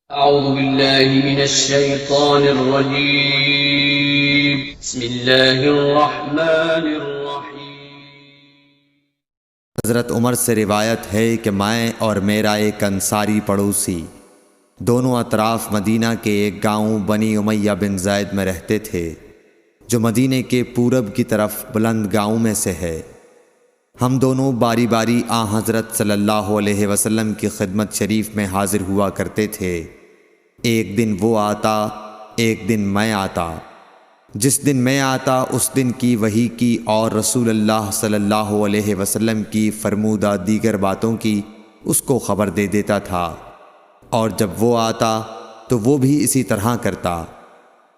أعوذ بالله من الشيطان الرجيم بسم الله الرحمن الرحيم۔ حضرت عمر سے روایت ہے کہ میں اور میرا ایک انصاری پڑوسی دونوں اطراف مدینہ کے ایک گاؤں بنی امیہ بن زید میں رہتے تھے، جو مدینہ کے پورب کی طرف بلند گاؤں میں سے ہے۔ ہم دونوں باری باری حضرت صلی اللہ علیہ وسلم کی خدمت شریف میں حاضر ہوا کرتے تھے۔ ایک دن وہ آتا، ایک دن میں آتا۔ جس دن میں آتا اس دن کی وحی کی اور رسول اللہ صلی اللہ علیہ وسلم کی فرمودہ دیگر باتوں کی اس کو خبر دے دیتا تھا، اور جب وہ آتا تو وہ بھی اسی طرح کرتا۔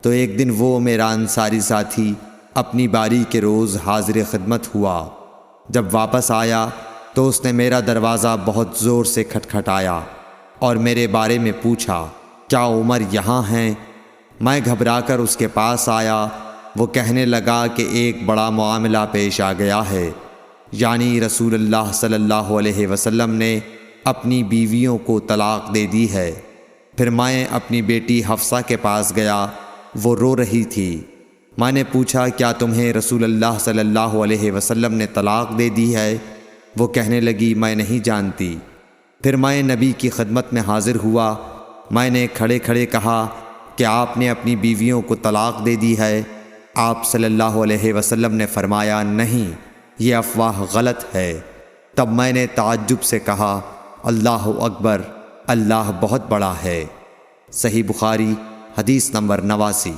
تو ایک دن وہ میرا انصاری ساتھی اپنی باری کے روز حاضر خدمت ہوا۔ جب واپس آیا تو اس نے میرا دروازہ بہت زور سے کھٹکھٹایا اور میرے بارے میں پوچھا، کیا عمر یہاں ہیں؟ میں گھبرا کر اس کے پاس آیا۔ وہ کہنے لگا کہ ایک بڑا معاملہ پیش آ گیا ہے، یعنی رسول اللہ صلی اللہ علیہ وسلم نے اپنی بیویوں کو طلاق دے دی ہے۔ پھر میں اپنی بیٹی حفصہ کے پاس گیا، وہ رو رہی تھی۔ میں نے پوچھا، کیا تمہیں رسول اللہ صلی اللہ علیہ وسلم نے طلاق دے دی ہے؟ وہ کہنے لگی، میں نہیں جانتی۔ پھر میں نبی کی خدمت میں حاضر ہوا۔ میں نے کھڑے کھڑے کہا کہ آپ نے اپنی بیویوں کو طلاق دے دی ہے؟ آپ صلی اللہ علیہ وسلم نے فرمایا، نہیں، یہ افواہ غلط ہے۔ تب میں نے تعجب سے کہا، اللہ اکبر، اللہ بہت بڑا ہے۔ صحیح بخاری، حدیث نمبر 89۔